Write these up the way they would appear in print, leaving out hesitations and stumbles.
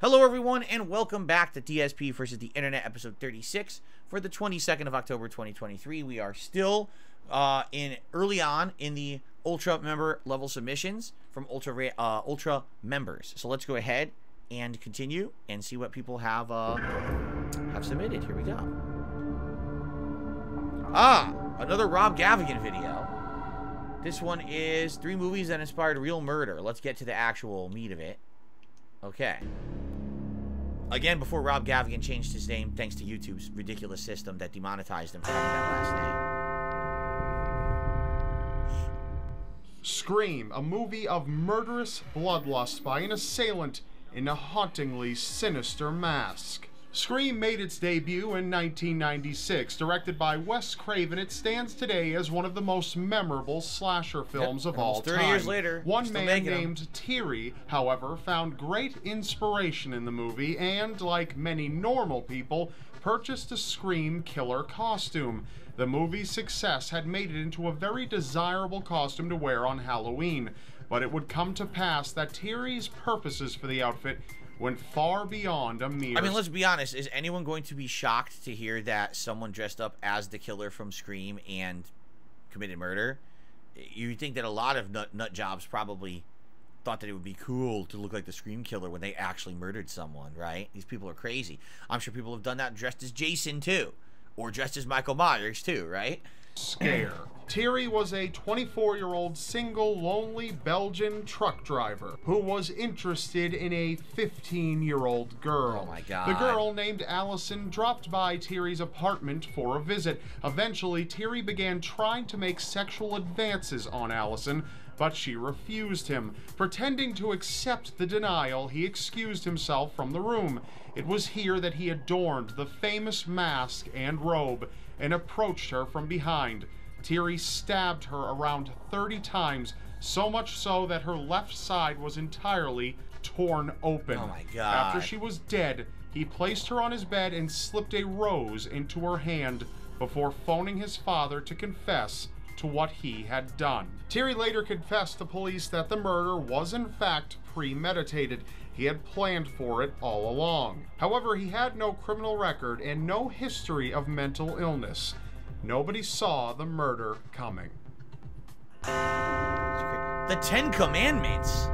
Hello everyone and welcome back to DSP versus the Internet episode 36 for the 22nd of October 2023. We are still early on in the Ultra member level submissions from Ultra members. So let's go ahead and continue and see what people have submitted. Here we go. Another Rob Gavigan video. This one is 3 movies that inspired real murder. Let's get to the actual meat of it. Okay. Again, before Rob Gavigan changed his name, thanks to YouTube's ridiculous system that demonetized him for having that last name. Scream, a movie of murderous bloodlust by an assailant in a hauntingly sinister mask. Scream made its debut in 1996. Directed by Wes Craven, it stands today as one of the most memorable slasher films of all time. 30 years later, one man named Thierry, however, found great inspiration in the movie and, like many normal people, purchased a Scream killer costume. The movie's success had made it into a very desirable costume to wear on Halloween, but it would come to pass that Thierry's purposes for the outfit went far beyond a mere... I mean, let's be honest. Is anyone going to be shocked to hear that someone dressed up as the killer from Scream and committed murder? You would think that a lot of nut jobs probably thought that it would be cool to look like the Scream killer when they actually murdered someone, right? These people are crazy. I'm sure people have done that dressed as Jason, too. Or dressed as Michael Myers, too, right? Scare. Thierry was a 24-year-old single, lonely Belgian truck driver who was interested in a 15-year-old girl. Oh my God. The girl, named Allison, dropped by Thierry's apartment for a visit. Eventually, Thierry began trying to make sexual advances on Allison, but she refused him. Pretending to accept the denial, he excused himself from the room. It was here that he adorned the famous mask and robe and approached her from behind. Thierry stabbed her around 30 times, so much so that her left side was entirely torn open. Oh my God. After she was dead, he placed her on his bed and slipped a rose into her hand before phoning his father to confess to what he had done. Thierry later confessed to police that the murder was in fact premeditated. He had planned for it all along. However, he had no criminal record and no history of mental illness. Nobody saw the murder coming. The 10 Commandments.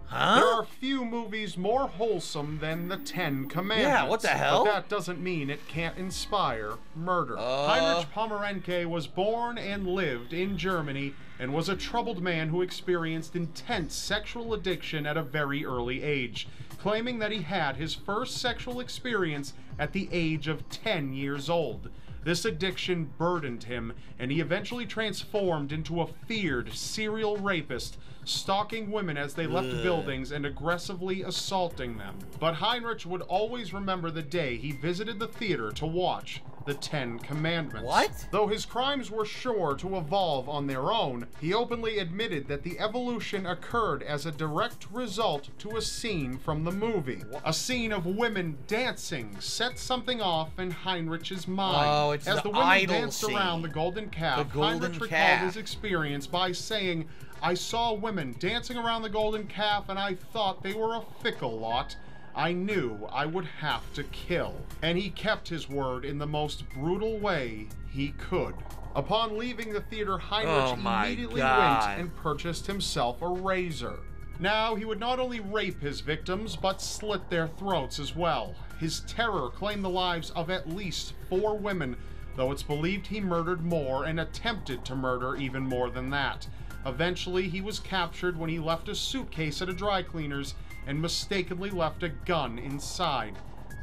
Huh? There are few movies more wholesome than the 10 Commandments. Yeah, what the hell? But that doesn't mean it can't inspire murder. Heinrich Pommerenke was born and lived in Germany and was a troubled man who experienced intense sexual addiction at a very early age, claiming that he had his first sexual experience at the age of 10 years old. This addiction burdened him, and he eventually transformed into a feared serial rapist, stalking women as they left buildings and aggressively assaulting them. But Heinrich would always remember the day he visited the theater to watch the 10 Commandments. What? Though his crimes were sure to evolve on their own, he openly admitted that the evolution occurred as a direct result to a scene from the movie. A scene of women dancing set something off in Heinrich's mind. Oh, it's as the women idol danced scene. around the golden calf, Heinrich recalled his experience by saying, "I saw women dancing around the golden calf and I thought they were a fickle lot. I knew I would have to kill." And he kept his word in the most brutal way he could. Upon leaving the theater, Heinrich immediately went and purchased himself a razor. Now, he would not only rape his victims, but slit their throats as well. His terror claimed the lives of at least 4 women, though it's believed he murdered more and attempted to murder even more than that. Eventually, he was captured when he left a suitcase at a dry cleaner's and mistakenly left a gun inside.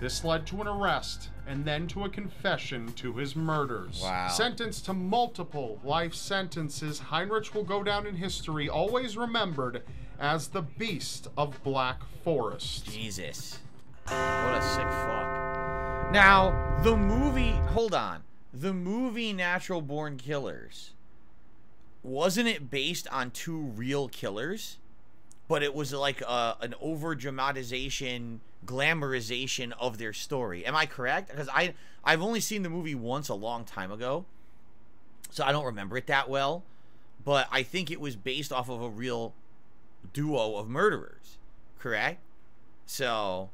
This led to an arrest and then to a confession to his murders. Wow. Sentenced to multiple life sentences, Heinrich will go down in history always remembered as the Beast of Black Forest. Jesus. What a sick fuck. Now, the movie... Hold on. The movie Natural Born Killers, wasn't it based on 2 real killers? But it was like an over-dramatization, glamorization of their story. Am I correct? Because I've only seen the movie once a long time ago, so I don't remember it that well. But I think it was based off of a real duo of murderers, correct? So...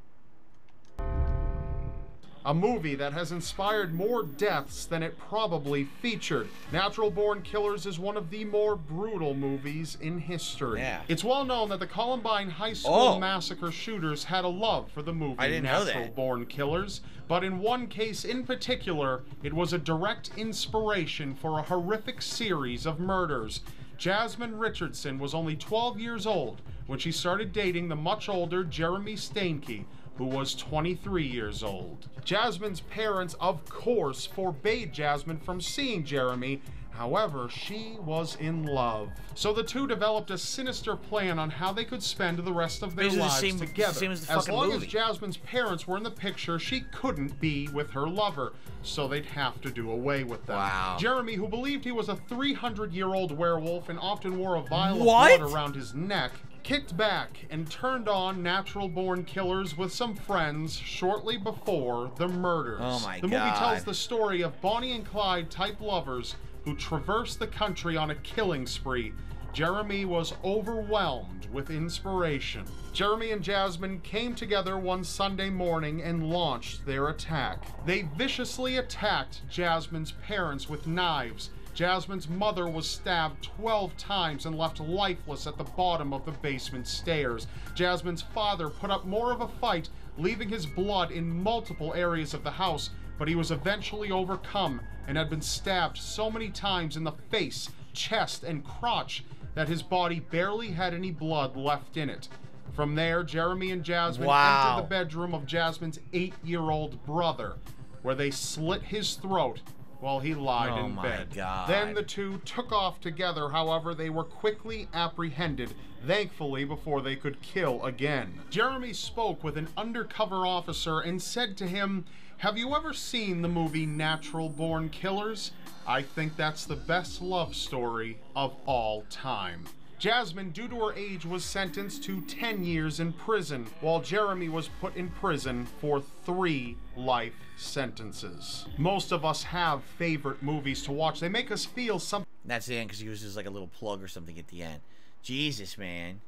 a movie that has inspired more deaths than it probably featured. Natural Born Killers is one of the more brutal movies in history. Yeah. It's well known that the Columbine High School massacre shooters had a love for the movie Natural Born Killers, but in one case in particular, it was a direct inspiration for a horrific series of murders. Jasmine Richardson was only 12 years old when she started dating the much older Jeremy Steinke, who was 23 years old. Jasmine's parents, of course, forbade Jasmine from seeing Jeremy. However, she was in love. So the two developed a sinister plan on how they could spend the rest of their lives together. As long as Jasmine's parents were in the picture, she couldn't be with her lover, so they'd have to do away with them. Wow. Jeremy, who believed he was a 300-year-old werewolf and often wore a vial of blood around his neck, kicked back and turned on Natural Born Killers with some friends shortly before the murders. Oh my God. The movie tells the story of Bonnie and Clyde type lovers who traverse the country on a killing spree. Jeremy was overwhelmed with inspiration. Jeremy and Jasmine came together one Sunday morning and launched their attack. They viciously attacked Jasmine's parents with knives. Jasmine's mother was stabbed 12 times and left lifeless at the bottom of the basement stairs. Jasmine's father put up more of a fight, leaving his blood in multiple areas of the house, but he was eventually overcome and had been stabbed so many times in the face, chest, and crotch that his body barely had any blood left in it. From there, Jeremy and Jasmine entered the bedroom of Jasmine's 8-year-old brother, where they slit his throat while he lied in bed. Then the two took off together. However, they were quickly apprehended, thankfully, before they could kill again. Jeremy spoke with an undercover officer and said to him, "Have you ever seen the movie Natural Born Killers? I think that's the best love story of all time." Jasmine, due to her age, was sentenced to 10 years in prison, while Jeremy was put in prison for 3 life sentences. Most of us have favorite movies to watch. They make us feel something. That's the end, because he uses like a little plug or something at the end. Jesus, man.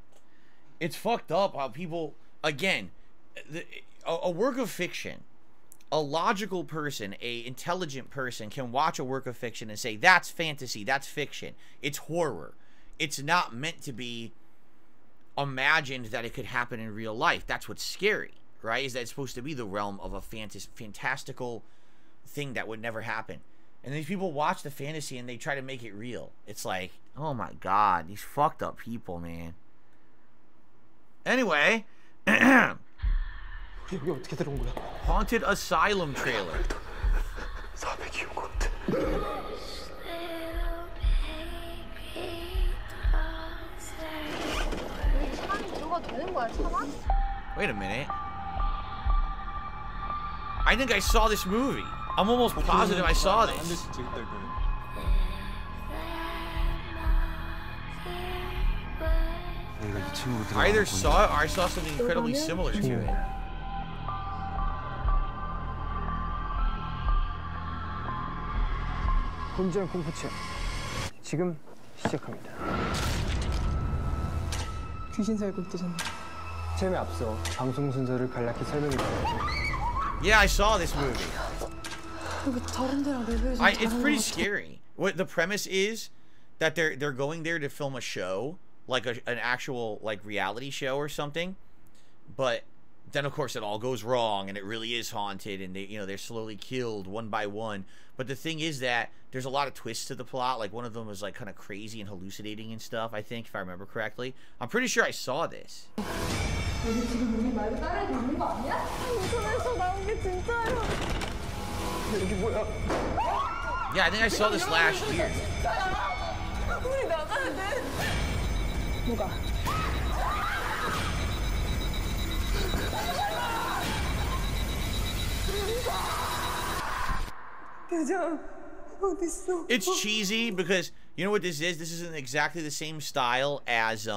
It's fucked up how people, again, a work of fiction, a logical person, a intelligent person can watch a work of fiction and say, that's fantasy, that's fiction, it's horror. It's not meant to be imagined that it could happen in real life. That's what's scary, right? Is that it's supposed to be the realm of a fantastical thing that would never happen. And these people watch the fantasy and they try to make it real. It's like, oh my God, these fucked up people, man. Anyway, Haunted Asylum trailer. Wait a minute. I think I saw this movie. I'm almost positive I saw this. I either saw it or I saw something incredibly similar to it. 혼전 공포 체험 지금 시작합니다. 귀신 살고 있다잖아. 체험에 앞서 방송 순서를 간략히 설명해 드려야죠. Yeah, I saw this movie. It's pretty scary. What the premise is that they're going there to film a show, like an actual like reality show or something, but then of course it all goes wrong and it really is haunted and they're slowly killed one by one. But the thing is that there's a lot of twists to the plot. Like one of them was like kind of crazy and hallucinating and stuff, I think, if I remember correctly. I'm pretty sure I saw this. Yeah, I think I saw this last year. It's cheesy because you know what this is? This isn't exactly the same style as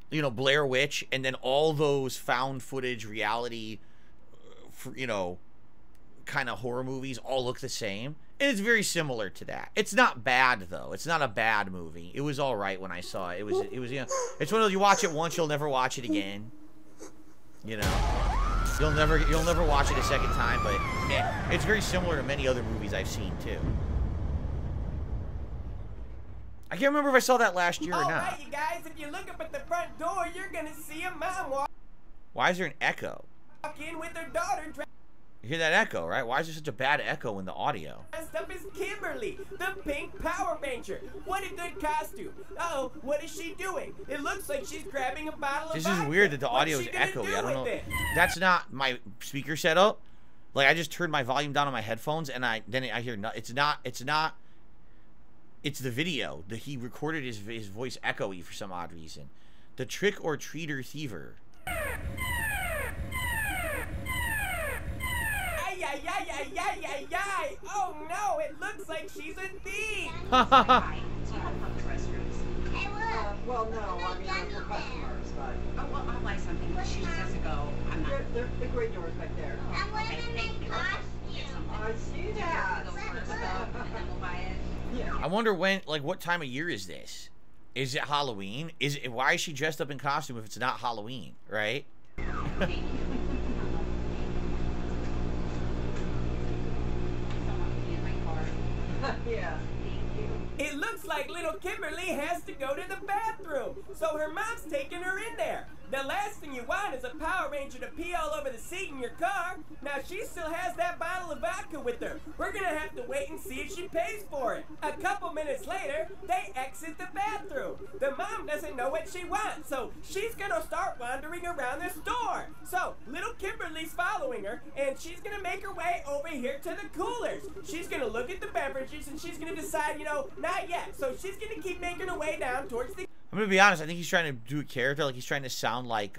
Blair Witch, and then all those found footage reality kind of horror movies all look the same. And it's very similar to that. It's not bad though. It's not a bad movie. It was all right when I saw it. It was it's one of those, you watch it once, you'll never watch it again. You know, you'll never watch it a second time, but it's very similar to many other movies I've seen too. I can't remember if I saw that last year or not. Alright, you guys, if you look up at the front door, you're gonna see a mom walk Why is there an echo? in with her daughter You hear that echo, right? Why is there such a bad echo in the audio? dressed up as Kimberly, the pink Power Ranger. What a good costume. Uh-oh, what is she doing? It looks like she's grabbing a bottle of This vodka. is weird that the audio What's is she gonna echoey. do I don't know. with it? That's not my speaker setup. Like, I just turned my volume down on my headphones, and I hear no. It's not. It's the video that he recorded his voice echoey for some odd reason. The trick or treater thiever. Ay, ay, ay, ay, ay, ay, ay. Oh no, it looks like she's a thief. Well, no, I mean, for customers, but... Oh, well, I'll buy something, but she has to go. I'm not... The gray door's back there. Okay, thank you. I see that. Go first, and then we'll buy it. Yeah. I wonder when, like, what time of year is this? Is it Halloween? Why is she dressed up in costume if it's not Halloween, right? Thank you. Someone will be in my car. Yeah. It looks like little Kimberly has to go to the bathroom, so her mom's taking her in there. The last thing you want is a Power Ranger to pee all over the seat in your car. Now, she still has that bottle of vodka with her. We're gonna have to wait and see if she pays for it. A couple minutes later, they exit the bathroom. The mom doesn't know what she wants, so she's gonna start wandering around the store. So, little Kimberly's following her, and she's gonna make her way over here to the coolers. She's gonna look at the beverages, and she's gonna decide, you know, not yet. So she's gonna keep making her way down towards the... I'm gonna be honest. I think he's trying to do a character, like he's trying to sound like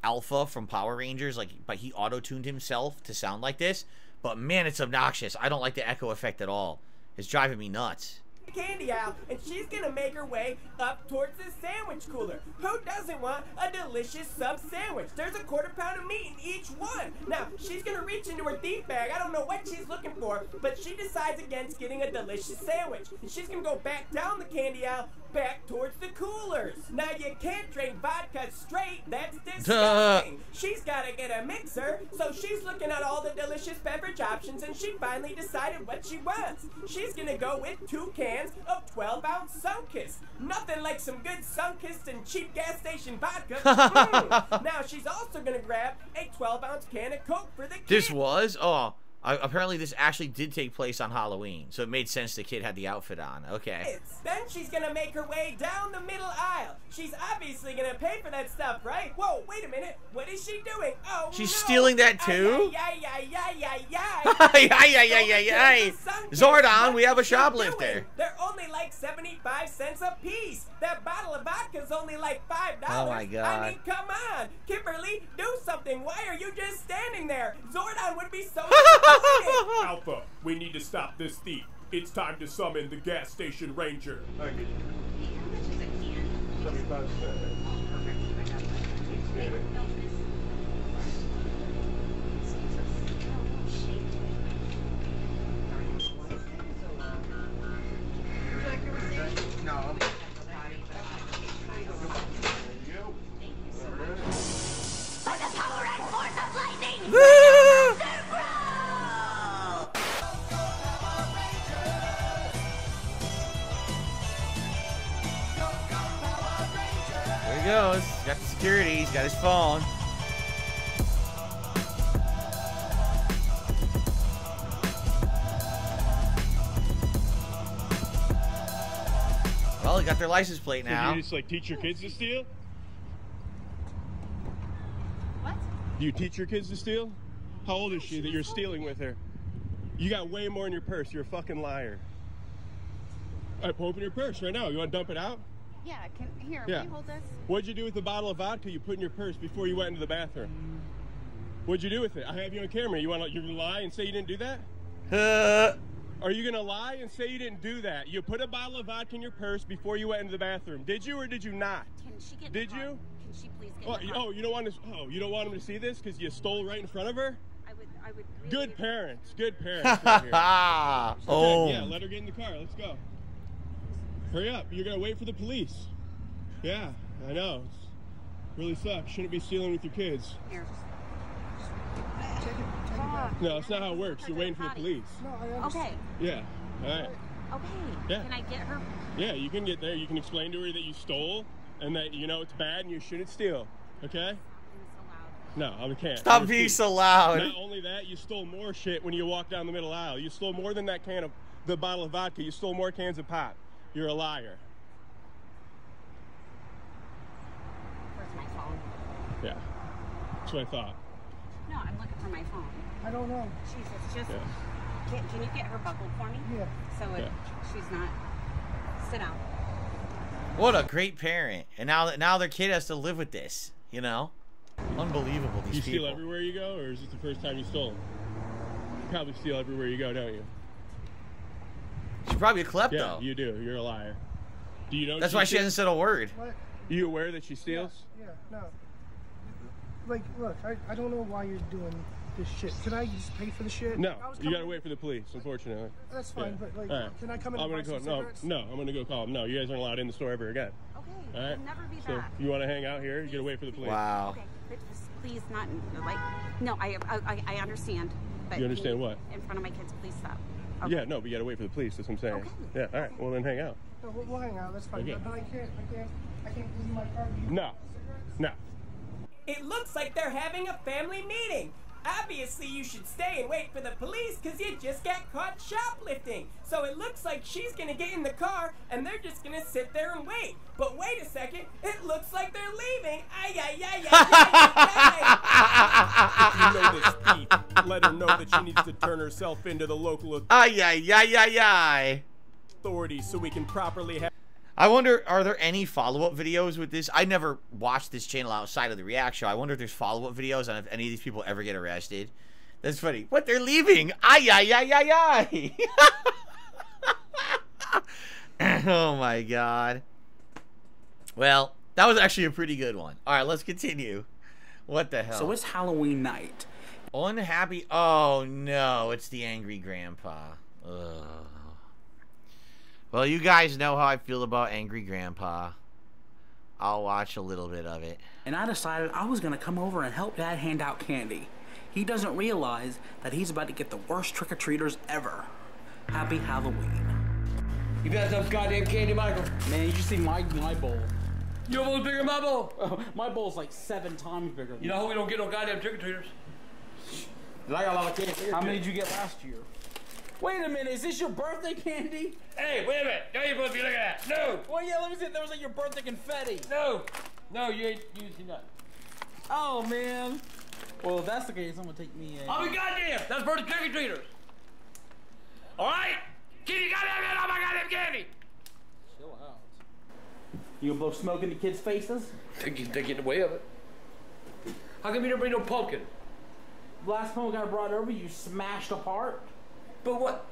Alpha from Power Rangers, but he auto-tuned himself to sound like this. But man, it's obnoxious. I don't like the echo effect at all. It's driving me nuts. Candy aisle, and she's gonna make her way up towards the sandwich cooler. Who doesn't want a delicious sub sandwich? There's a quarter pound of meat in each one. Now, she's gonna reach into her thief bag. I don't know what she's looking for, but she decides against getting a delicious sandwich. And she's gonna go back down the candy aisle, back towards the coolers. Now, you can't drink vodka straight. That's disgusting. She's gotta get a mixer, so she's looking at all the delicious beverage options, and she finally decided what she wants. She's gonna go with 2 cans of 12-ounce Sunkist. Nothing like some good Sunkist and cheap gas station vodka. Now, she's also gonna grab a 12-ounce can of Coke for the kid. This was? Oh, apparently this actually did take place on Halloween, so it made sense the kid had the outfit on. Okay. Then she's gonna make her way down the middle aisle. She's obviously gonna pay for that stuff, right? Whoa, wait a minute. What is she doing? Oh, She's no. stealing that too? Ay, ay, ay, ay, ay, Ay, ay, ay, ay, ay. Zordon, we have a What is she shoplifter. doing? They're only like 75 cents a piece. That bottle of vodka's only like $5. Oh my God. I mean, come on. Kimberly, do something. Why are you just standing there? Zordon would be so Alpha, we need to stop this thief. It's time to summon the gas station ranger. Hey, how much is a can? 75 cents. Perfect. I got that. Hey, no, miss. Excuse us. Oh, shade to it. No. By the power and force of lightning! There he goes. He's got the security. He's got his phone. Well, they got their license plate now. Do you just like teach your kids to steal? What? Do you teach your kids to steal? How old is she that you're stealing with her? You got way more in your purse. You're a fucking liar. All right, open your purse right now. You want to dump it out? Yeah, here, Yeah. will you hold this? What'd you do with the bottle of vodka you put in your purse before you went into the bathroom? What'd you do with it? I have you on camera. You're gonna lie and say you didn't do that? Are you gonna lie and say you didn't do that? You put a bottle of vodka in your purse before you went into the bathroom. Did you or did you not? Can she get in Did the car? you? Can she please get in the car? Oh, you don't want to. Oh, you don't want them to see this because you stole right in front of her. I would really Good parents. Good parents. Right here. Oh. Yeah, let her get in the car. Let's go. Hurry up. You're gonna wait for the police. Yeah, I know. Really sucks. Shouldn't be stealing with your kids. Here. No, that's not how it works. You're waiting for the police. Okay. Yeah. All right. Okay. Yeah. Can I get her? Yeah, you can get there. You can explain to her that you stole and that you know it's bad and you shouldn't steal. Okay? No, I can't. Stop being so loud. Not only that, you stole more shit when you walked down the middle aisle. You stole more than that can of the bottle of vodka. You stole more cans of pop. You're a liar. Where's my phone? Yeah. That's what I thought. No, I'm looking for my phone. I don't know. Jesus, just Yeah. can you get her buckled for me? Yeah. So she's not. Sit down. What a great parent. And now their kid has to live with this, you know? Unbelievable, these people. You steal everywhere you go, or is this the first time you stole? You probably steal everywhere you go, don't you? She's probably a klepto. Yeah, you do. You're a liar. Do you know? That's why she hasn't said a word. What? Are you aware that she steals? Yeah, no. Like, look, I don't know why you're doing this shit. Can I just pay for the shit? No, you gotta wait for the police, unfortunately. That's fine, but like, right. Can I come in and buy some cigarettes? No, I'm gonna go call them. No, you guys aren't allowed in the store ever again. Okay. All right? I'll never be So back. you want to hang out here? You gotta wait for the police. Wow. Okay, but just please not like. No, I understand. But You understand what? In front of my kids, please stop. Okay. Yeah, no, but you gotta wait for the police. That's what I'm saying. Okay. Yeah. All right. Well, then hang out. No, we'll hang out. That's fine. Okay. But I can't give you my card. No. No. It looks like they're having a family meeting. Obviously, you should stay and wait for the police because you just got caught shoplifting. So it looks like she's going to get in the car and they're just going to sit there and wait. But wait a second, it looks like they're leaving. Ay, ay, ay, ay, ay, ay, ay. If you know this, Pete, let her know that she needs to turn herself into the local Ay, ay, ay, ay, ay. authorities so we can properly have... I wonder, are there any follow-up videos with this? I never watched this channel outside of the React show. I wonder if there's follow-up videos on if any of these people ever get arrested. That's funny. What, they're leaving? Ay, ay, ay, ay, ay. Oh, my God. Well, that was actually a pretty good one. All right, let's continue. What the hell? So it's Halloween night. Unhappy. Oh, no. It's the angry grandpa. Ugh. Well, you guys know how I feel about Angry Grandpa. I'll watch a little bit of it. And I decided I was going to come over and help Dad hand out candy. He doesn't realize that he's about to get the worst trick-or-treaters ever. Happy Halloween. You got some goddamn candy, Michael. Man, you see my bowl. Your bowl's bigger than my bowl. Oh, my bowl's like 7 times bigger than You know how we don't get no goddamn trick-or-treaters? I got a lot of candy. How many did you get last year? Wait a minute, is this your birthday candy? Hey, wait a minute. Now you're supposed to be looking at that. No! Well, yeah, let me see. That was like your birthday confetti. No! No, you ain't using nothing. Oh, man. Well, if that's the case, I'm going to take me a... I'll be goddamn! That's for the trick-or-treaters. All right? Get your goddamn head off my goddamn candy! Chill out. You gonna blow smoke in the kids' faces? They get in the way of it. How come you didn't bring no pumpkin? The last pumpkin I brought over, you smashed apart. But what?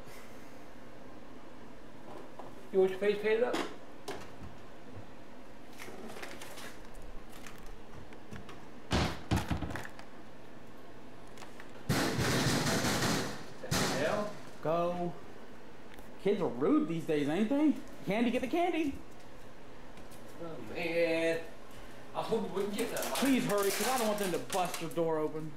You want your face painted up? The hell? Go. Kids are rude these days, ain't they? Candy, get the candy. Oh, man. I was hoping we wouldn't get that. Please hurry, because I don't want them to bust your door open.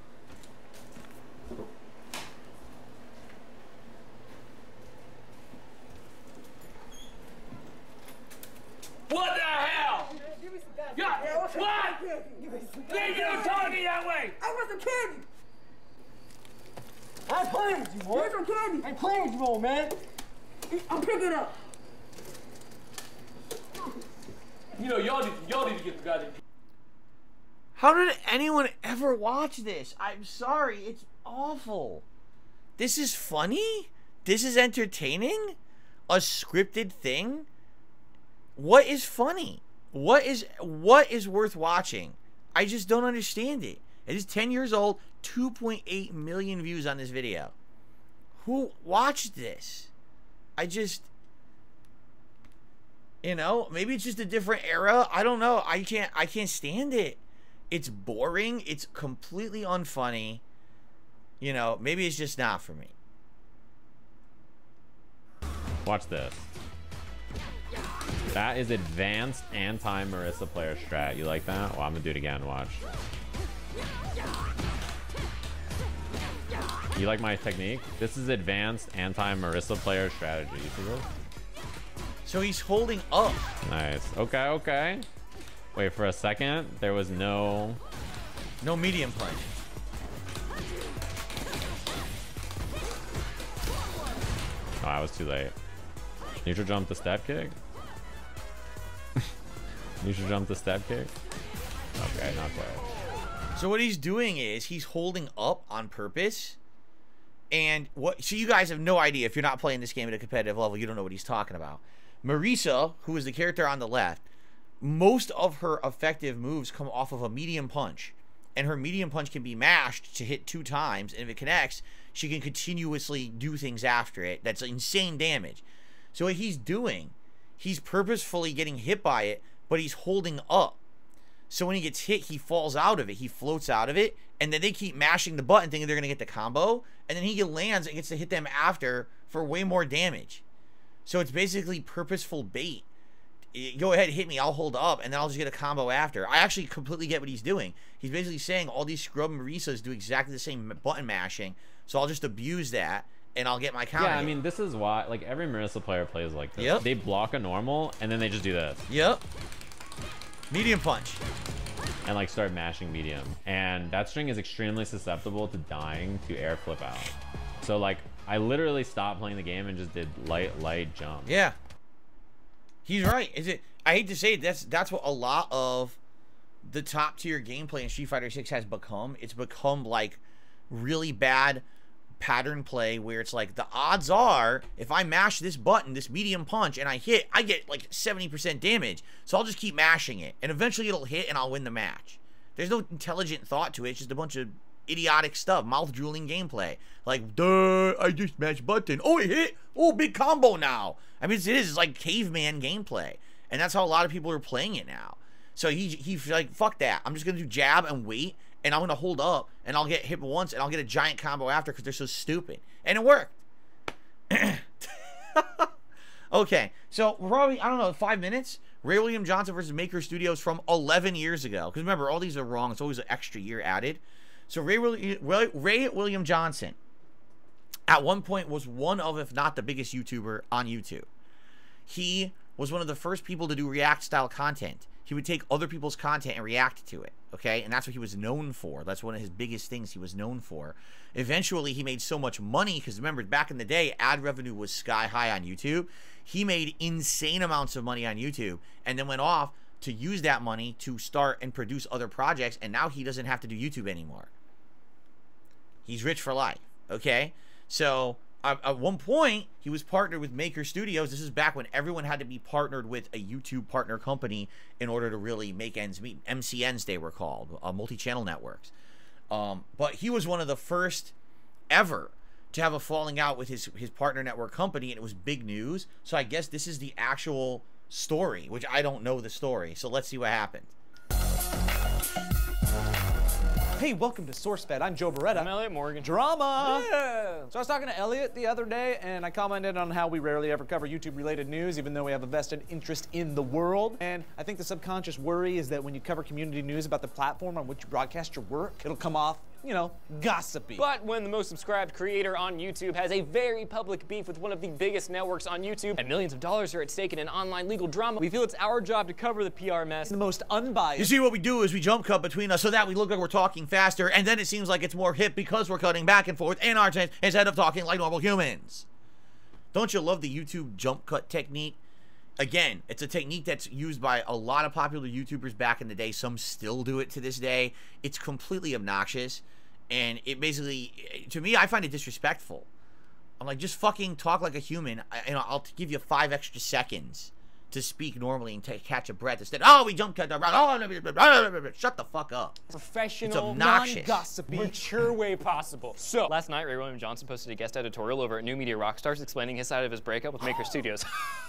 What the hell? Yeah, what? Yeah, you don't talk to me that way. I want some candy. I'm playing with you, boy. Here's some candy. I'm playing with you, old man. I'm picking up. You know, y'all need to get the goddamn. How did anyone ever watch this? I'm sorry, it's awful. This is funny? This is entertaining? A scripted thing? What is funny? What is worth watching? I just don't understand it. It is 10 years old, 2.8 million views on this video. Who watched this? You know, maybe it's just a different era. I don't know. I can't stand it. It's boring. It's completely unfunny. You know, maybe it's just not for me. Watch this. That is advanced anti-Marissa player strat. You like that? Well, I'm gonna do it again. Watch. You like my technique? This is advanced anti-Marissa player strategy. You see this? So he's holding up. Nice. Okay, okay. Wait, for a second, there was no medium punch. Oh, I was too late. Neutral jump to step kick? Neutral jump to step kick? Okay, not quite. So what he's doing is he's holding up on purpose. And so you guys have no idea. If you're not playing this game at a competitive level, you don't know what he's talking about. Marissa, who is the character on the left, most of her effective moves come off of a medium punch. And her medium punch can be mashed to hit 2 times. And if it connects, she can continuously do things after it. That's insane damage. So what he's doing, he's purposefully getting hit by it, but he's holding up. So when he gets hit, he falls out of it. He floats out of it. And then they keep mashing the button thinking they're going to get the combo. And then he lands and gets to hit them after for way more damage. So it's basically purposeful bait. Go ahead, hit me, I'll hold up, and then I'll just get a combo after. I actually completely get what he's doing. He's basically saying all these scrub Marissas do exactly the same button mashing, so I'll just abuse that, and I'll get my counter. Yeah, I mean, this is why, like, every Marissa player plays like this. Yep. They block a normal, and then they just do this. Yep. Medium punch. And, like, start mashing medium. And that string is extremely susceptible to dying to air flip out. So, like, I literally stopped playing the game and just did light jump. Yeah. He's right. I hate to say it, that's what a lot of the top tier gameplay in Street Fighter 6 has become. It's become like really bad pattern play where it's like the odds are if I mash this button, this medium punch, and I hit, I get like 70% damage. So I'll just keep mashing it, and eventually it'll hit and I'll win the match. There's no intelligent thought to it. It's just a bunch of idiotic stuff, mouth drooling gameplay. Like, duh, I just mashed button. Oh, it hit. Oh, big combo now. I mean, it's like caveman gameplay, and that's how a lot of people are playing it now. So he's like, fuck that. I'm just gonna do jab and wait, and I'm gonna hold up, and I'll get hit once, and I'll get a giant combo after because they're so stupid, and it worked. Okay, so probably, I don't know, 5 minutes. Ray William Johnson versus Maker Studios from 11 years ago. Because remember, all these are wrong. It's always an extra year added. So Ray William Johnson, at one point, was one of, if not the biggest YouTuber on YouTube. He was one of the first people to do React-style content. He would take other people's content and react to it, okay? And that's what he was known for. That's one of his biggest things he was known for. Eventually, he made so much money, because remember, back in the day, ad revenue was sky high on YouTube. He made insane amounts of money on YouTube, and then went off to use that money to start and produce other projects, and now he doesn't have to do YouTube anymore. He's rich for life, okay? So at one point, he was partnered with Maker Studios. This is back when everyone had to be partnered with a YouTube partner company in order to really make ends meet. MCNs, they were called, multi-channel networks. But he was one of the first ever to have a falling out with his partner network company, and it was big news. So I guess this is the actual story, which I don't know the story. So let's see what happened. Hey, welcome to SourceFed. I'm Joe Beretta. I'm Elliot Morgan. Drama! Yeah. So I was talking to Elliot the other day, and I commented on how we rarely ever cover YouTube-related news, even though we have a vested interest in the world. And I think the subconscious worry is that when you cover community news about the platform on which you broadcast your work, it'll come off, you know, gossipy. But when the most subscribed creator on YouTube has a very public beef with one of the biggest networks on YouTube, and millions of dollars are at stake in an online legal drama, we feel it's our job to cover the PR mess. The most unbiased. You see, what we do is we jump cut between us so that we look like we're talking faster, and then it seems like it's more hip because we're cutting back and forth in our time instead of talking like normal humans. Don't you love the YouTube jump cut technique? Again, it's a technique that's used by a lot of popular YouTubers back in the day. Some still do it to this day. It's completely obnoxious, and it basically, to me, I find it disrespectful. I'm like, just fucking talk like a human. I'll give you 5 extra seconds to speak normally and catch a breath instead. Oh, we jump cut around. Oh, shut the fuck up. Professional, non-gossipy, mature way possible. So, last night, Ray William Johnson posted a guest editorial over at New Media Rockstars explaining his side of his breakup with Maker Studios.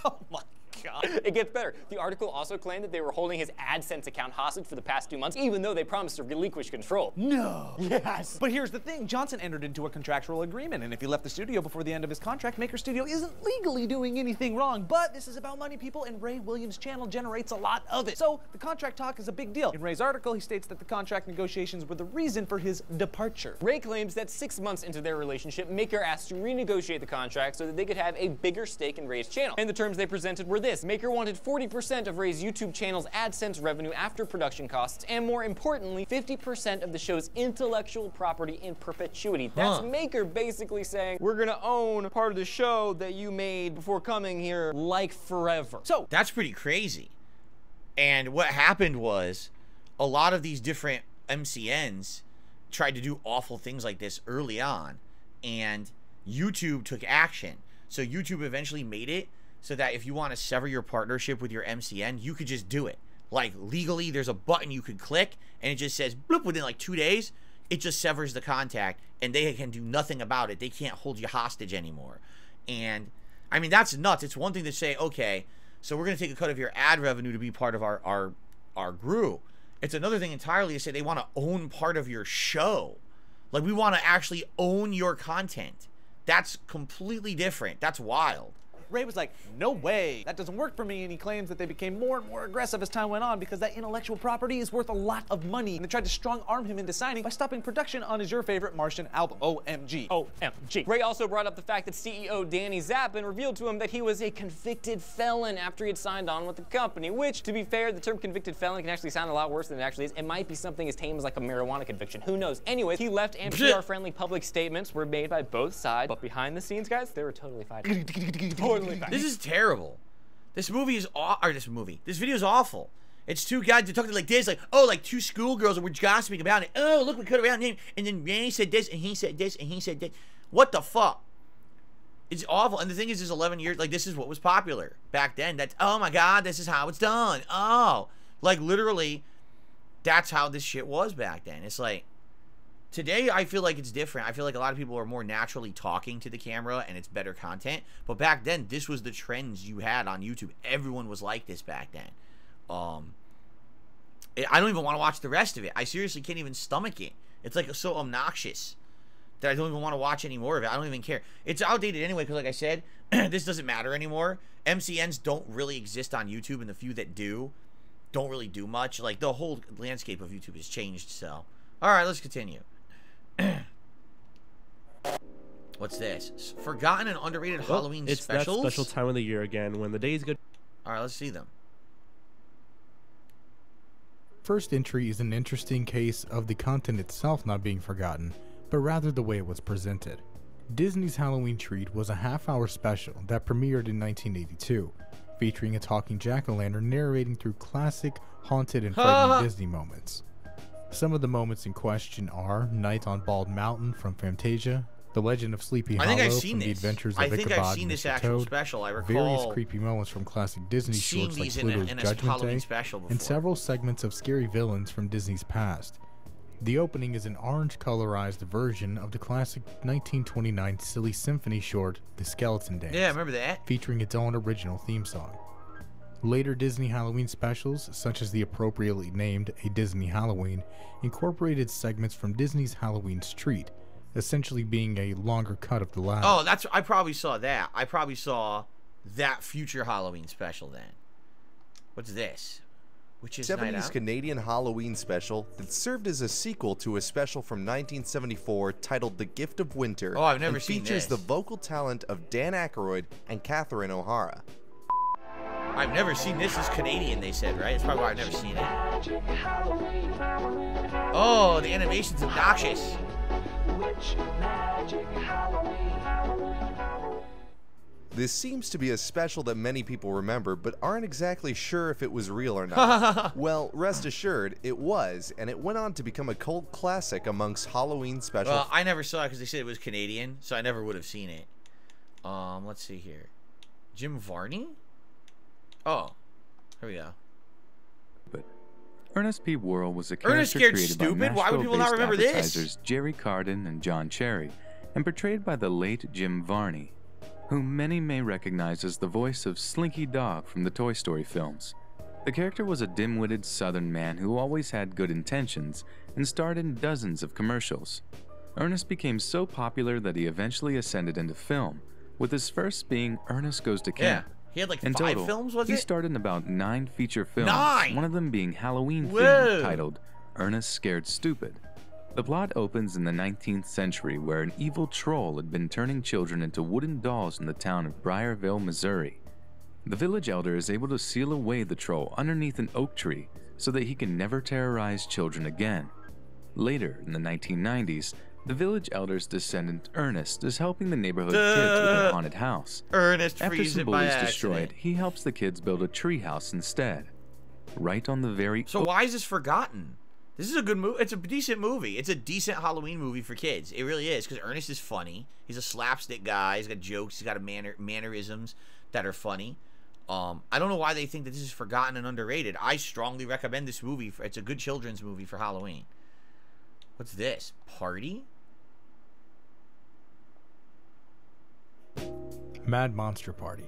Oh my God. It gets better. The article also claimed that they were holding his AdSense account hostage for the past 2 months, even though they promised to relinquish control. No. Yes. But here's the thing. Johnson entered into a contractual agreement, and if he left the studio before the end of his contract, Maker Studio isn't legally doing anything wrong. But this is about money, people, and Ray Williams' channel generates a lot of it. So the contract talk is a big deal. In Ray's article, he states that the contract negotiations were the reason for his departure. Ray claims that 6 months into their relationship, Maker asked to renegotiate the contract so that they could have a bigger stake in Ray's channel. And the terms they presented were this. Maker wanted 40% of Ray's YouTube channel's AdSense revenue after production costs, and more importantly, 50% of the show's intellectual property in perpetuity. That's Maker basically saying, we're gonna own part of the show that you made before coming here, like forever. So that's pretty crazy. And what happened was a lot of these different MCNs tried to do awful things like this early on, and YouTube took action. So YouTube eventually made it so that if you want to sever your partnership with your MCN, you could just do it. Like, legally, there's a button you could click, and it just says, bloop, within like 2 days, it just severs the contact, and they can do nothing about it. They can't hold you hostage anymore. And, I mean, that's nuts. It's one thing to say, okay, so we're going to take a cut of your ad revenue to be part of our group. It's another thing entirely to say they want to own part of your show. Like, we want to actually own your content. That's completely different. That's wild. Ray was like, no way, that doesn't work for me, and he claims that they became more and more aggressive as time went on because that intellectual property is worth a lot of money, and they tried to strong-arm him into signing by stopping production on his Your Favorite Martian album. OMG. OMG. Ray also brought up the fact that CEO Danny Zappin revealed to him that he was a convicted felon after he had signed on with the company, which, to be fair, the term convicted felon can actually sound a lot worse than it actually is. It might be something as tame as like a marijuana conviction. Who knows? Anyways, he left, and PR-friendly public statements were made by both sides, but behind the scenes, guys, they were totally fighting. This is terrible. This movie is this video is awful. It's two guys talking like this, like, oh, like two schoolgirls that were gossiping about it. Oh, look, we cut around him, and then Randy said this, and he said this, and he said that. What the fuck? It's awful. And the thing is 11 years, like, this is what was popular back then. That's, oh my God, this is how it's done. Oh, like, literally, that's how this shit was back then. It's like, today, I feel like it's different. I feel like a lot of people are more naturally talking to the camera, and it's better content. But back then, this was the trends you had on YouTube. Everyone was like this back then. I don't even want to watch the rest of it. I seriously can't even stomach it. It's like so obnoxious that I don't even want to watch any more of it. I don't even care. It's outdated anyway, because like I said, this doesn't matter anymore. MCNs don't really exist on YouTube, and the few that do don't really do much. Like, the whole landscape of YouTube has changed, so. All right, let's continue. What's this? Forgotten and underrated Halloween it's specials? It's that special time of the year again when the days go. Alright, let's see them. First entry is an interesting case of the content itself not being forgotten, but rather the way it was presented. Disney's Halloween Treat was a half-hour special that premiered in 1982, featuring a talking jack-o'-lantern narrating through classic, haunted, and frightening Disney moments. Some of the moments in question are Night on Bald Mountain from Fantasia, The Legend of Sleepy Hollow from The Adventures of Ichabod and Mr. Toad, special. I recall various creepy moments from classic Disney shorts like Pluto's Judgment Day, and several segments of scary villains from Disney's past. The opening is an orange-colorized version of the classic 1929 silly symphony short, The Skeleton Dance. Yeah, I remember that. Featuring its own original theme song. Later Disney Halloween specials, such as the appropriately named A Disney Halloween, incorporated segments from Disney's Halloween's Treat, essentially being a longer cut of the last. Oh, I probably saw that. I probably saw that future Halloween special then. What's this? Which is 70s Canadian Halloween special that served as a sequel to a special from 1974 titled The Gift of Winter. Oh, I've never seen features this. The vocal talent of Dan Aykroyd and Catherine O'Hara. I've never seen this. It's Canadian, they said, right? It's probably why I've never seen it. Oh, the animation's obnoxious. This seems to be a special that many people remember, but aren't exactly sure if it was real or not. Well, rest assured, it was, and it went on to become a cult classic amongst Halloween specials. Well, I never saw it because they said it was Canadian, so I never would have seen it. Let's see here. Jim Varney? Oh, here we go. But Ernest P. Worrell was a Ernest character Scared created Stupid? by Why would people not remember this? advertisers Jerry Carden and John Cherry, and portrayed by the late Jim Varney. whom many may recognize as the voice of Slinky Dog from the Toy Story films. The character was a dim-witted southern man who always had good intentions and starred in dozens of commercials. Ernest became so popular that he eventually ascended into film, with his first being Ernest Goes to Camp. Yeah, he had like in 5 total, films, was he it? starred in about 9 feature films, 9! one of them being Halloween Whoa. themed, titled Ernest Scared Stupid. The plot opens in the 19th century where an evil troll had been turning children into wooden dolls in the town of Briarville, Missouri. The village elder is able to seal away the troll underneath an oak tree so that he can never terrorize children again. Later, in the 1990s, the village elder's descendant Ernest is helping the neighborhood kids with a haunted house. Ernest After frees some it by bullies destroy accident. it, he helps the kids build a tree house instead. Right on the very... So why is this forgotten? This is a good movie. It's a decent movie. It's a decent Halloween movie for kids. It really is, because Ernest is funny. He's a slapstick guy. He's got jokes. He's got mannerisms that are funny. I don't know why they think that this is forgotten and underrated. I strongly recommend this movie. It's a good children's movie for Halloween. What's this? Party? Mad Monster Party.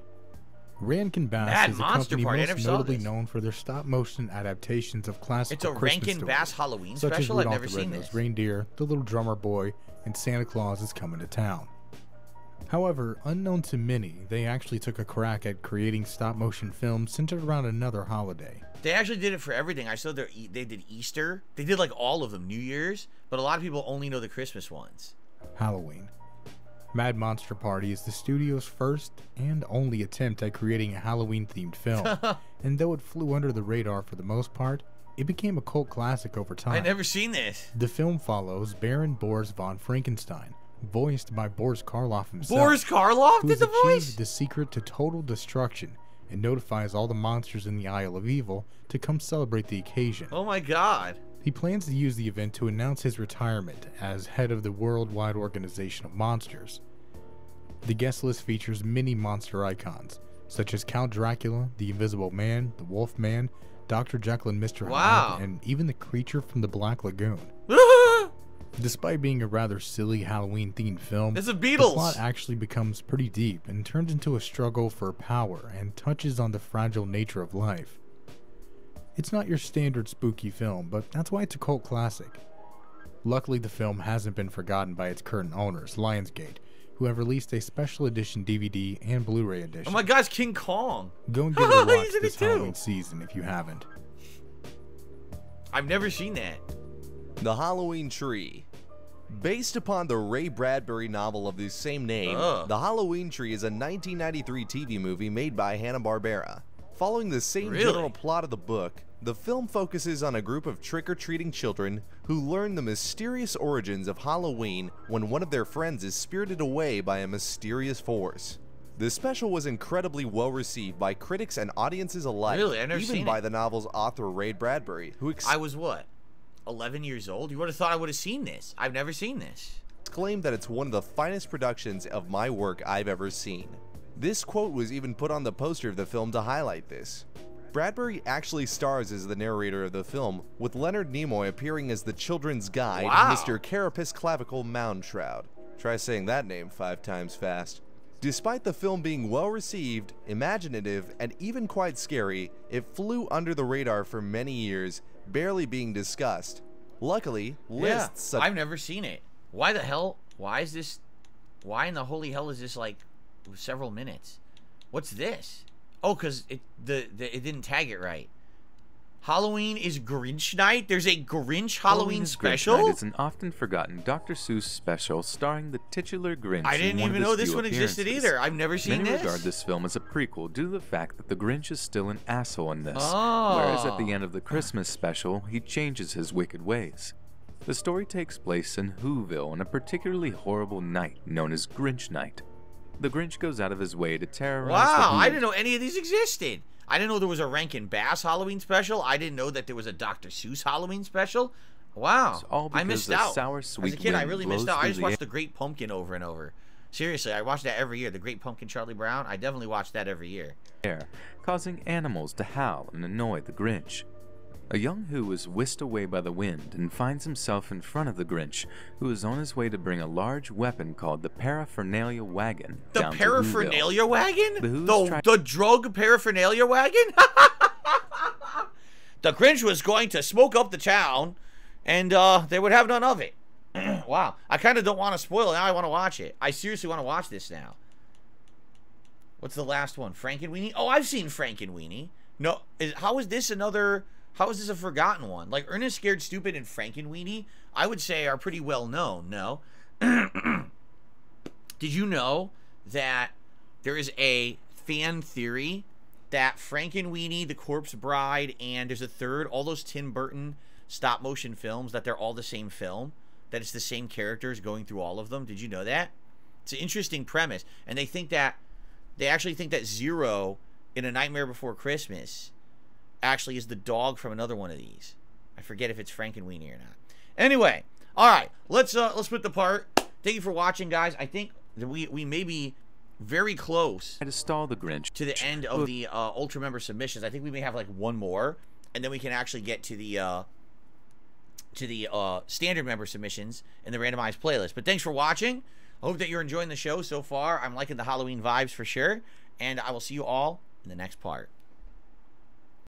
Rankin Bass Mad is a Monster company Party. I most never saw notably this. known for their stop-motion adaptations of classical It's a Christmas Rankin stories, Bass Halloween such special? as I've Rudolph never the seen Red-Nosed this. Reindeer, The Little Drummer Boy, and Santa Claus is Coming to Town. However, unknown to many, they actually took a crack at creating stop-motion films centered around another holiday. They actually did it for everything. I saw they did Easter. They did like all of them. New Year's. But a lot of people only know the Christmas ones. Halloween. Mad Monster Party is the studio's first and only attempt at creating a Halloween-themed film, and though it flew under the radar for the most part, it became a cult classic over time. I've never seen this. The film follows Baron Boris von Frankenstein, voiced by Boris Karloff himself. Boris Karloff did the voice? The secret to total destruction and notifies all the monsters in the Isle of Evil to come celebrate the occasion. Oh my god. He plans to use the event to announce his retirement as head of the worldwide organization of monsters. The guest list features many monster icons, such as Count Dracula, the Invisible Man, the Wolf Man, Dr. Jekyll and Mr. Wow. Hyde, and even the creature from the Black Lagoon. Despite being a rather silly Halloween-themed film, It's the the Beatles. plot actually becomes pretty deep and turns into a struggle for power and touches on the fragile nature of life. It's not your standard spooky film, but that's why it's a cult classic. Luckily, the film hasn't been forgotten by its current owners, Lionsgate, who have released a special edition DVD and Blu-ray edition. Oh my god, it's King Kong. Go and give it a watch He's in this it too. Halloween season if you haven't. I've never seen that. The Halloween Tree. Based upon the Ray Bradbury novel of the same name, The Halloween Tree is a 1993 TV movie made by Hanna-Barbera. Following the same general plot of the book, the film focuses on a group of trick-or-treating children who learn the mysterious origins of Halloween when one of their friends is spirited away by a mysterious force. The special was incredibly well received by critics and audiences alike, Really? I've never even seen by it. the novel's author Ray Bradbury, who I was what? 11 years old? You would have thought I would have seen this. I've never seen this. claimed that it's one of the finest productions of my work I've ever seen. This quote was even put on the poster of the film to highlight this. Bradbury actually stars as the narrator of the film, with Leonard Nimoy appearing as the children's guide, Wow. Mr. Carapace Clavicle Moundshroud. Try saying that name 5 times fast. Despite the film being well received, imaginative, and even quite scary, it flew under the radar for many years, barely being discussed. Luckily, lists such I've never seen it. Why the hell? Why is this? Why in the holy hell is this like several minutes? What's this? Oh, because it didn't tag it right. Halloween is Grinch Night? There's a Grinch Halloween is special? Grinch Night is an often forgotten Dr. Seuss special starring the titular Grinch. I didn't in one even of know his this few one existed appearances. either. I've never seen Many this. regard this film as a prequel due to the fact that the Grinch is still an asshole in this, Oh. whereas at the end of the Christmas special, he changes his wicked ways. The story takes place in Whoville on a particularly horrible night known as Grinch Night. The Grinch goes out of his way to terrorize the Wow, I Who. didn't know any of these existed. I didn't know there was a Rankin Bass Halloween special. I didn't know that there was a Dr. Seuss Halloween special. Wow, It's all I because missed the out. sour, As sweet a kid, I wind really blows missed out. I through just the watched air. The Great Pumpkin over and over. Seriously, I watched that every year. The Great Pumpkin, Charlie Brown. I definitely watched that every year. Causing animals to howl and annoy the Grinch. A young Who is whisked away by the wind and finds himself in front of the Grinch, who is on his way to bring a large weapon called the paraphernalia wagon. The down paraphernalia to wagon? The The drug paraphernalia wagon? The Grinch was going to smoke up the town, and they would have none of it. Wow. I kind of don't want to spoil it. Now I want to watch it. I seriously want to watch this now. What's the last one? Frankenweenie? Oh, I've seen Frankenweenie. No, how is this another... How is this a forgotten one? Like, Ernest Scared Stupid and Frankenweenie, I would say are pretty well known, no? Did you know that there is a fan theory that Frankenweenie, The Corpse Bride, and there's a third, all those Tim Burton stop-motion films, that they're all the same film? That it's the same characters going through all of them? Did you know that? It's an interesting premise. And they think that, they actually think that Zero in A Nightmare Before Christmas actually is the dog from another one of these. I forget if it's Frankenweenie or not. Anyway, all right, let's split the part. Thank you for watching, guys. I think that we may be very close to stall the Grinch to the end of the Ultra member submissions. I think we may have like one more, and then we can actually get to the standard member submissions in the randomized playlist. But thanks for watching. I hope that you're enjoying the show so far. I'm liking the Halloween vibes for sure, and I will see you all in the next part.